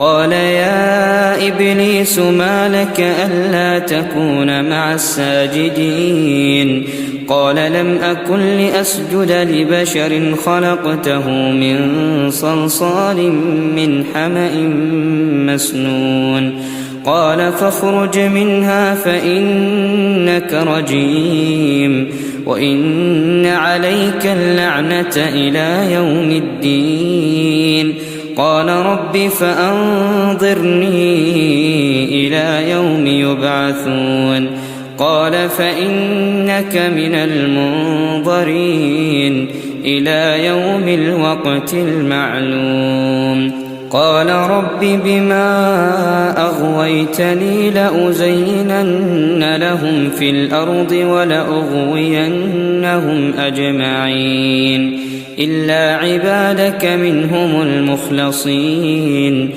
قال يا إبليس ما لك ألا تكون مع الساجدين قال لم أكن لأسجد لبشر خلقته من صلصال من حمأ مسنون قال فاخرج منها فإنك رجيم وإن عليك اللعنة إلى يوم الدين قال رب فأنظرني إلى يوم يبعثون قال فإنك من المنظرين إلى يوم الوقت المعلوم قال رب بما أغويتني لأزينن لهم في الأرض ولأغوينهم أجمعين إلا عبادك منهم المخلصين